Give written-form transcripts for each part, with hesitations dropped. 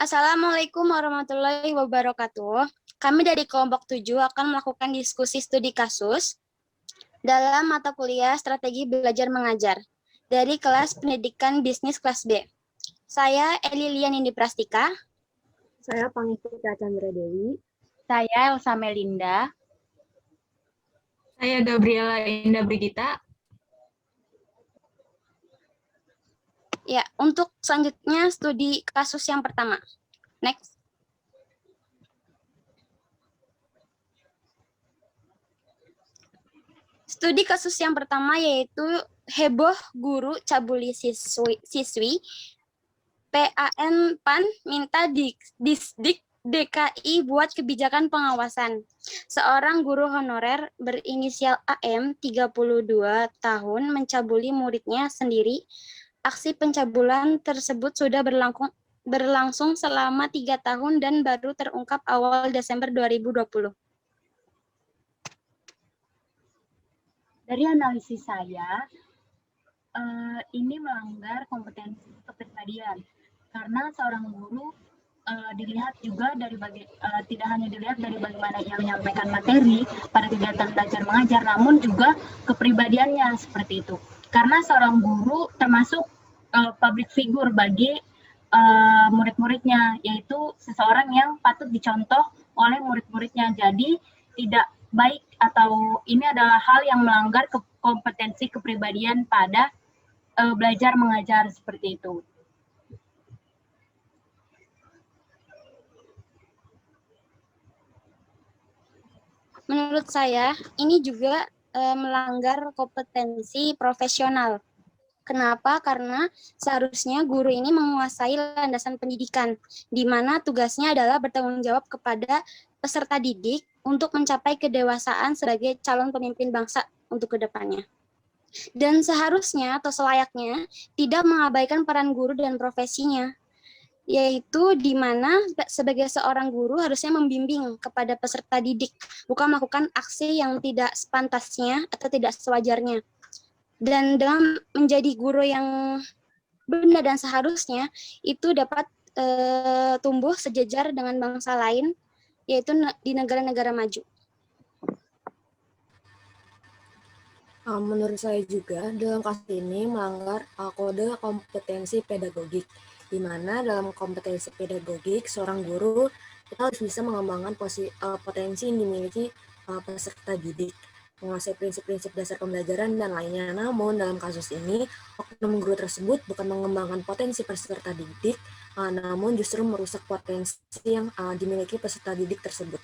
Assalamualaikum warahmatullahi wabarakatuh. Kami dari kelompok 7 akan melakukan diskusi studi kasus dalam mata kuliah Strategi Belajar Mengajar dari kelas Pendidikan Bisnis kelas B. Saya Elilian Indi Prastika. Saya Pangitita Chandra Dewi. Saya Elsa Melinda. Saya Gabriela Indah Brigita. Ya, untuk selanjutnya studi kasus yang pertama. Next. Studi kasus yang pertama yaitu heboh guru cabuli siswi. PAN minta Disdik DKI buat kebijakan pengawasan. Seorang guru honorer berinisial AM 32 tahun mencabuli muridnya sendiri. Aksi pencabulan tersebut sudah berlangsung selama 3 tahun dan baru terungkap awal Desember 2020. Dari analisis saya, ini melanggar kompetensi kepribadian karena seorang guru dilihat juga tidak hanya dilihat dari bagaimana ia menyampaikan materi pada kegiatan belajar mengajar, namun juga kepribadiannya seperti itu. Karena seorang guru termasuk public figure bagi murid-muridnya, yaitu seseorang yang patut dicontoh oleh murid-muridnya. Jadi tidak baik atau ini adalah hal yang melanggar kompetensi kepribadian pada belajar mengajar seperti itu. Menurut saya, ini juga melanggar kompetensi profesional. Kenapa? Karena seharusnya guru ini menguasai landasan pendidikan, di mana tugasnya adalah bertanggung jawab kepada peserta didik untuk mencapai kedewasaan sebagai calon pemimpin bangsa untuk kedepannya. Dan seharusnya atau selayaknya tidak mengabaikan peran guru dan profesinya, yaitu di mana sebagai seorang guru harusnya membimbing kepada peserta didik, bukan melakukan aksi yang tidak sepantasnya atau tidak sewajarnya. Dan dengan menjadi guru yang benar dan seharusnya, itu dapat tumbuh sejajar dengan bangsa lain, yaitu di negara-negara maju. Menurut saya juga, dalam kasus ini melanggar kode kompetensi pedagogik, di mana dalam kompetensi pedagogik, seorang guru kita harus bisa mengembangkan potensi yang dimiliki peserta didik, menguasai prinsip-prinsip dasar pembelajaran dan lainnya. Namun dalam kasus ini, oknum guru tersebut bukan mengembangkan potensi peserta didik, namun justru merusak potensi yang dimiliki peserta didik tersebut.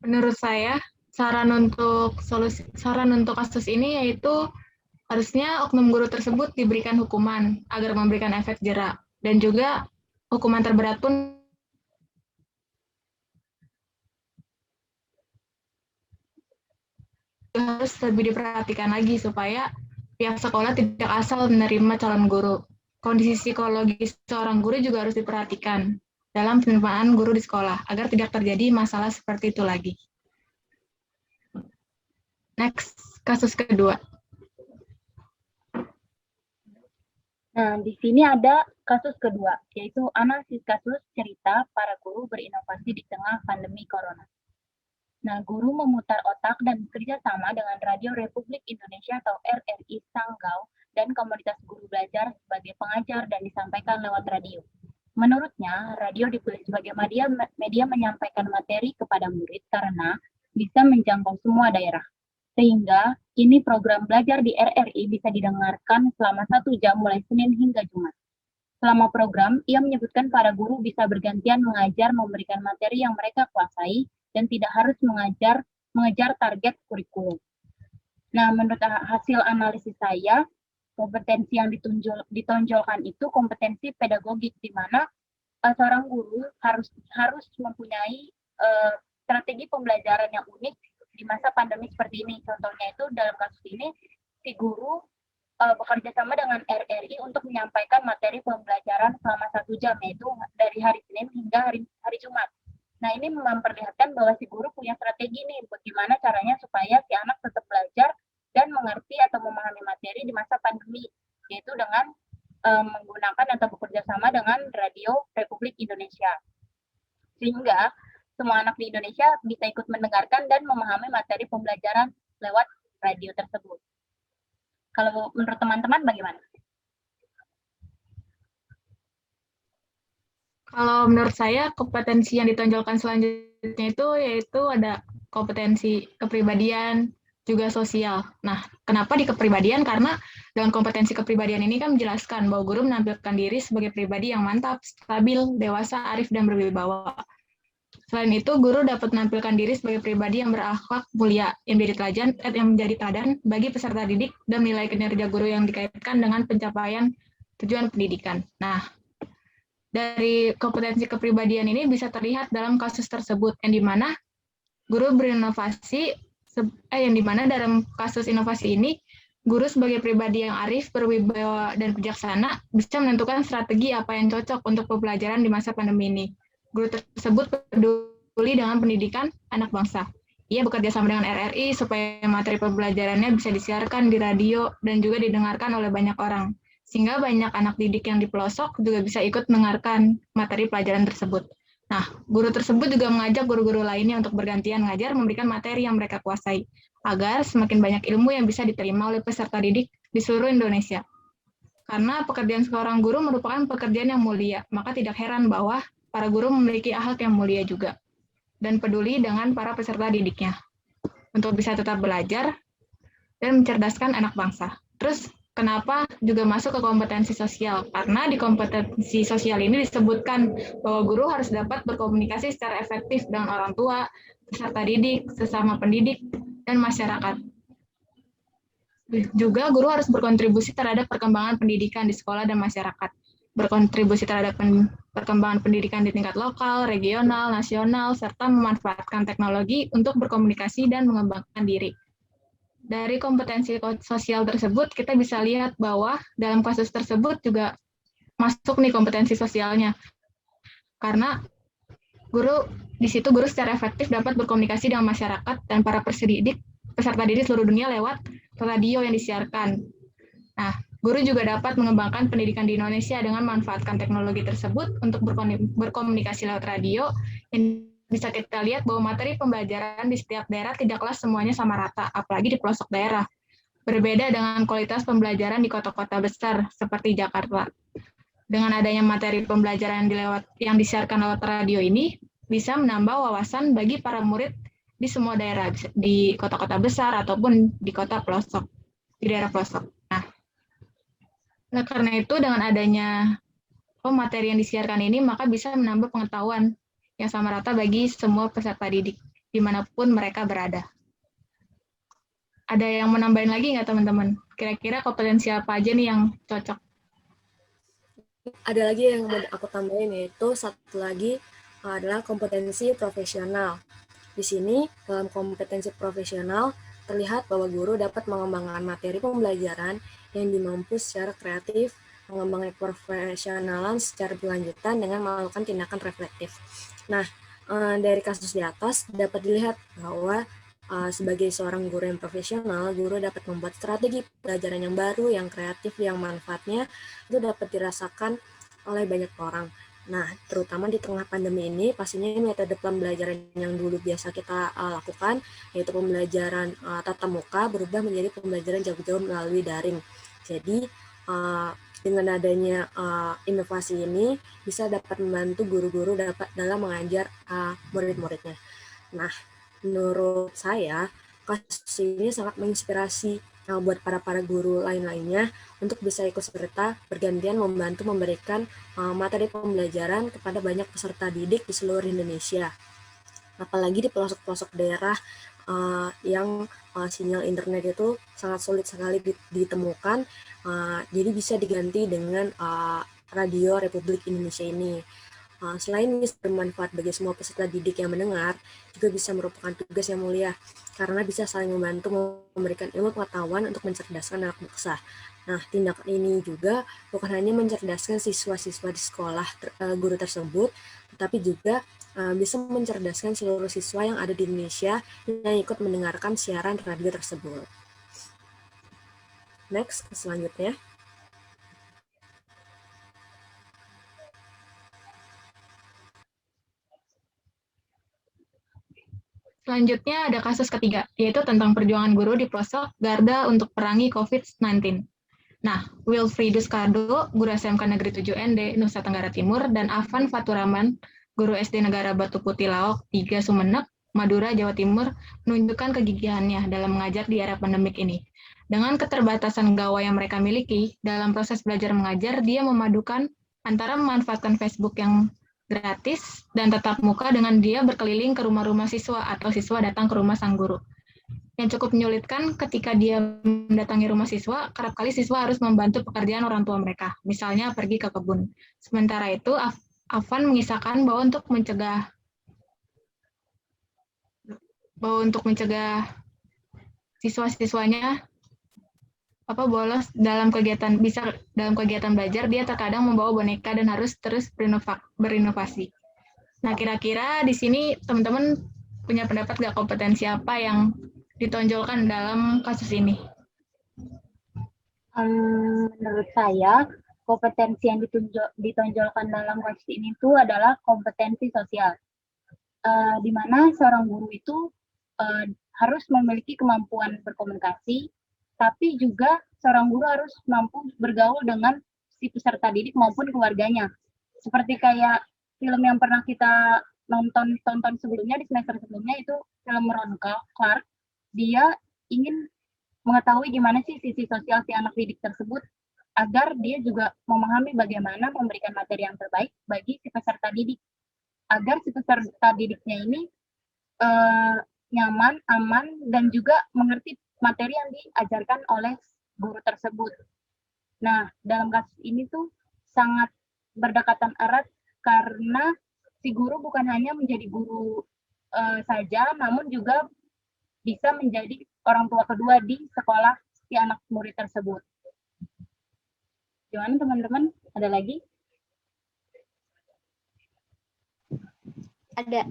Menurut saya, saran untuk kasus ini yaitu harusnya oknum guru tersebut diberikan hukuman agar memberikan efek jera, dan juga hukuman terberat pun harus lebih diperhatikan lagi supaya pihak sekolah tidak asal menerima calon guru. Kondisi psikologis seorang guru juga harus diperhatikan dalam penerimaan guru di sekolah agar tidak terjadi masalah seperti itu lagi. Next, kasus kedua. Nah, di sini ada kasus kedua, yaitu analisis kasus cerita para guru berinovasi di tengah pandemi corona. Nah, guru memutar otak dan bekerja sama dengan Radio Republik Indonesia atau RRI Sanggau dan komunitas guru belajar sebagai pengajar dan disampaikan lewat radio. Menurutnya, radio dipilih sebagai media menyampaikan materi kepada murid karena bisa menjangkau semua daerah. Sehingga kini program belajar di RRI bisa didengarkan selama 1 jam mulai Senin hingga Jumat. Selama program, ia menyebutkan para guru bisa bergantian mengajar memberikan materi yang mereka kuasai dan tidak harus mengejar target kurikulum. Nah, menurut hasil analisis saya, kompetensi yang ditonjolkan itu kompetensi pedagogik, di mana seorang guru harus mempunyai strategi pembelajaran yang unik di masa pandemi seperti ini. Contohnya itu dalam kasus ini, si guru bekerja sama dengan RRI untuk menyampaikan materi pembelajaran selama 1 jam, yaitu dari hari Senin hingga hari Jumat. Nah, ini memperlihatkan bahwa si guru punya strategi nih, bagaimana caranya supaya si anak tetap belajar dan mengerti atau memahami materi di masa pandemi. yaitu dengan menggunakan atau bekerja sama dengan Radio Republik Indonesia. Sehingga semua anak di Indonesia bisa ikut mendengarkan dan memahami materi pembelajaran lewat radio tersebut. Kalau menurut teman-teman bagaimana? Kalau menurut saya, kompetensi yang ditonjolkan selanjutnya itu yaitu ada kompetensi kepribadian, juga sosial. Nah, kenapa di kepribadian? Karena dalam kompetensi kepribadian ini kan menjelaskan bahwa guru menampilkan diri sebagai pribadi yang mantap, stabil, dewasa, arif, dan berwibawa. Selain itu, guru dapat menampilkan diri sebagai pribadi yang berakhlak mulia, yang menjadi teladan bagi peserta didik, dan nilai kinerja guru yang dikaitkan dengan pencapaian tujuan pendidikan. Nah, dari kompetensi kepribadian ini bisa terlihat dalam kasus tersebut, yang dimana guru berinovasi, yang dimana dalam kasus inovasi ini, guru sebagai pribadi yang arif, berwibawa, dan bijaksana bisa menentukan strategi apa yang cocok untuk pembelajaran di masa pandemi ini. Guru tersebut peduli dengan pendidikan anak bangsa. Ia bekerja sama dengan RRI supaya materi pembelajarannya bisa disiarkan di radio dan juga didengarkan oleh banyak orang, sehingga banyak anak didik yang di pelosok juga bisa ikut mendengarkan materi pelajaran tersebut. Nah, guru tersebut juga mengajak guru-guru lainnya untuk bergantian mengajar, memberikan materi yang mereka kuasai, agar semakin banyak ilmu yang bisa diterima oleh peserta didik di seluruh Indonesia. Karena pekerjaan seorang guru merupakan pekerjaan yang mulia, maka tidak heran bahwa para guru memiliki akhlak yang mulia juga, dan peduli dengan para peserta didiknya, untuk bisa tetap belajar dan mencerdaskan anak bangsa. Terus, kenapa juga masuk ke kompetensi sosial? Karena di kompetensi sosial ini disebutkan bahwa guru harus dapat berkomunikasi secara efektif dengan orang tua, peserta didik, sesama pendidik, dan masyarakat. Juga guru harus berkontribusi terhadap perkembangan pendidikan di sekolah dan masyarakat. Berkontribusi terhadap perkembangan pendidikan di tingkat lokal, regional, nasional, serta memanfaatkan teknologi untuk berkomunikasi dan mengembangkan diri. Dari kompetensi sosial tersebut, kita bisa lihat bahwa dalam kasus tersebut juga masuk nih kompetensi sosialnya. Karena di situ guru secara efektif dapat berkomunikasi dengan masyarakat dan para peserta didik seluruh dunia lewat radio yang disiarkan. Nah, guru juga dapat mengembangkan pendidikan di Indonesia dengan memanfaatkan teknologi tersebut untuk berkomunikasi lewat radio yang bisa kita lihat bahwa materi pembelajaran di setiap daerah tidaklah semuanya sama rata, apalagi di pelosok daerah. Berbeda dengan kualitas pembelajaran di kota-kota besar seperti Jakarta. Dengan adanya materi pembelajaran yang disiarkan lewat radio ini, bisa menambah wawasan bagi para murid di semua daerah, di kota-kota besar ataupun di kota pelosok, di daerah pelosok. Nah, karena itu dengan adanya materi yang disiarkan ini, maka bisa menambah pengetahuan yang sama rata bagi semua peserta didik, dimanapun mereka berada. Ada yang menambahin lagi nggak teman-teman? Kira-kira kompetensi apa aja nih yang cocok? Ada lagi yang mau aku tambahin, yaitu satu lagi adalah kompetensi profesional. Di sini, dalam kompetensi profesional, terlihat bahwa guru dapat mengembangkan materi pembelajaran yang dimampu secara kreatif, mengembangkan profesionalan secara berlanjutan dengan melakukan tindakan reflektif. Nah, dari kasus di atas dapat dilihat bahwa sebagai seorang guru yang profesional, guru dapat membuat strategi pembelajaran yang baru, yang kreatif, yang manfaatnya itu dapat dirasakan oleh banyak orang. Nah, terutama di tengah pandemi ini, pastinya metode pembelajaran yang dulu biasa kita lakukan, yaitu pembelajaran tatap muka, berubah menjadi pembelajaran jauh-jauh melalui daring. Jadi, dengan adanya inovasi ini, bisa dapat membantu guru-guru dalam mengajar murid-muridnya. Nah, menurut saya, kasus ini sangat menginspirasi buat para guru lain-lainnya untuk bisa ikut serta bergantian membantu memberikan materi pembelajaran kepada banyak peserta didik di seluruh Indonesia. Apalagi di pelosok-pelosok daerah yang sinyal internet itu sangat sulit sekali ditemukan, jadi bisa diganti dengan Radio Republik Indonesia ini. Selain bisa bermanfaat bagi semua peserta didik yang mendengar, juga bisa merupakan tugas yang mulia, karena bisa saling membantu memberikan ilmu pengetahuan untuk mencerdaskan anak bangsa. Nah, tindakan ini juga bukan hanya mencerdaskan siswa-siswa di sekolah guru tersebut, tetapi juga bisa mencerdaskan seluruh siswa yang ada di Indonesia yang ikut mendengarkan siaran radio tersebut. Next, selanjutnya. Selanjutnya ada kasus ketiga, yaitu tentang perjuangan guru di pelosok Garda untuk perangi COVID-19. Nah, Wilfriedus Cardo, guru SMK Negeri 7 ND, Nusa Tenggara Timur, dan Afan Faturaman, guru SD Negara Batu Putih Laok 3 Sumeneb, Madura, Jawa Timur, menunjukkan kegigihannya dalam mengajar di era pandemik ini. Dengan keterbatasan gawai yang mereka miliki, dalam proses belajar mengajar, dia memadukan antara memanfaatkan Facebook yang gratis dan tatap muka dengan dia berkeliling ke rumah-rumah siswa atau siswa datang ke rumah sang guru. Yang cukup menyulitkan ketika dia mendatangi rumah siswa, kerap kali siswa harus membantu pekerjaan orang tua mereka, misalnya pergi ke kebun. Sementara itu, Afan mengisahkan bahwa untuk mencegah siswa-siswanya bolos dalam kegiatan belajar, dia terkadang membawa boneka dan harus terus berinovasi. Nah, kira-kira di sini teman-teman punya pendapat nggak kompetensi apa yang ditonjolkan dalam kasus ini? Menurut saya, kompetensi yang ditonjolkan dalam kasus ini itu adalah kompetensi sosial, di mana seorang guru itu harus memiliki kemampuan berkomunikasi, tapi juga seorang guru harus mampu bergaul dengan si peserta didik maupun keluarganya. Seperti kayak film yang pernah kita tonton sebelumnya di semester sebelumnya itu film Ron Clark. Dia ingin mengetahui gimana sih sisi sosial si anak didik tersebut agar dia juga memahami bagaimana memberikan materi yang terbaik bagi si peserta didik, agar si peserta didiknya ini nyaman, aman, dan juga mengerti materi yang diajarkan oleh guru tersebut. Nah, dalam kasus ini tuh sangat berdekatan erat karena si guru bukan hanya menjadi guru saja, namun juga bisa menjadi orang tua kedua di sekolah si anak murid tersebut. Gimana teman-teman? Ada lagi? Ada.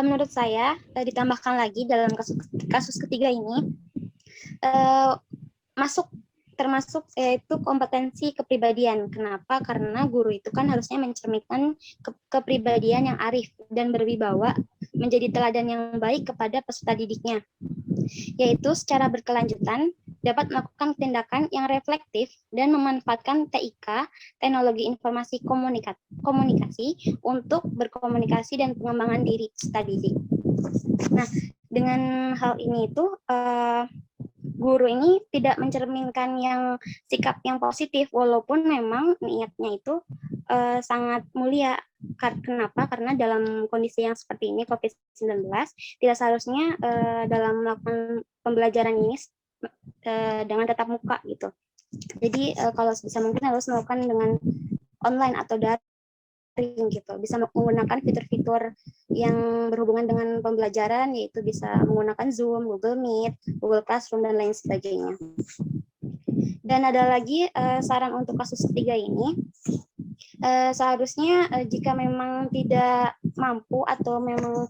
Menurut saya ditambahkan lagi dalam kasus ketiga ini termasuk yaitu kompetensi kepribadian. Kenapa? Karena guru itu kan harusnya mencerminkan kepribadian yang arif dan berwibawa, menjadi teladan yang baik kepada peserta didiknya, yaitu secara berkelanjutan dapat melakukan tindakan yang reflektif dan memanfaatkan TIK, teknologi informasi komunikasi, untuk berkomunikasi dan pengembangan diri peserta didik. Nah, dengan hal ini itu guru ini tidak mencerminkan yang sikap yang positif, walaupun memang niatnya itu sangat mulia. Kenapa? Karena dalam kondisi yang seperti ini, COVID-19, tidak seharusnya dalam melakukan pembelajaran ini dengan tatap muka gitu. Jadi kalau bisa mungkin harus melakukan dengan online atau daring gitu, bisa menggunakan fitur-fitur yang berhubungan dengan pembelajaran, yaitu bisa menggunakan Zoom, Google Meet, Google Classroom, dan lain sebagainya. Dan ada lagi saran untuk kasus ketiga ini, seharusnya jika memang tidak mampu atau memang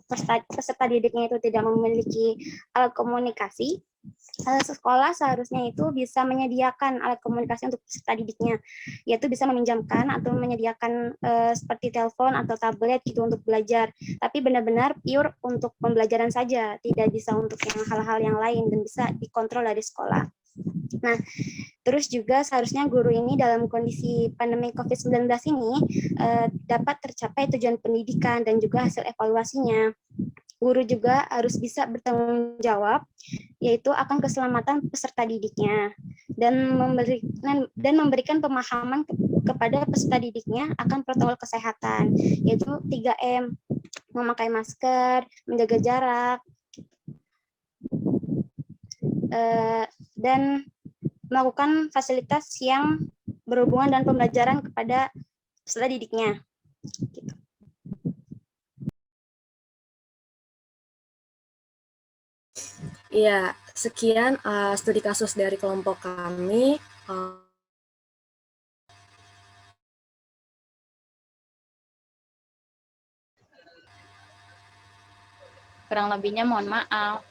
peserta didiknya itu tidak memiliki alat komunikasi, sekolah seharusnya itu bisa menyediakan alat komunikasi untuk peserta didiknya, yaitu bisa meminjamkan atau menyediakan seperti telepon atau tablet gitu untuk belajar, tapi benar-benar pure untuk pembelajaran saja, tidak bisa untuk yang hal-hal yang lain dan bisa dikontrol dari sekolah. Nah, terus juga seharusnya guru ini dalam kondisi pandemi COVID-19 ini dapat tercapai tujuan pendidikan dan juga hasil evaluasinya. Guru juga harus bisa bertanggung jawab, yaitu akan keselamatan peserta didiknya, dan memberikan pemahaman kepada peserta didiknya akan protokol kesehatan, yaitu 3M, memakai masker, menjaga jarak, dan melakukan fasilitas yang berhubungan dengan pembelajaran kepada peserta didiknya. Gitu. Iya, sekian studi kasus dari kelompok kami. Kurang lebihnya mohon maaf.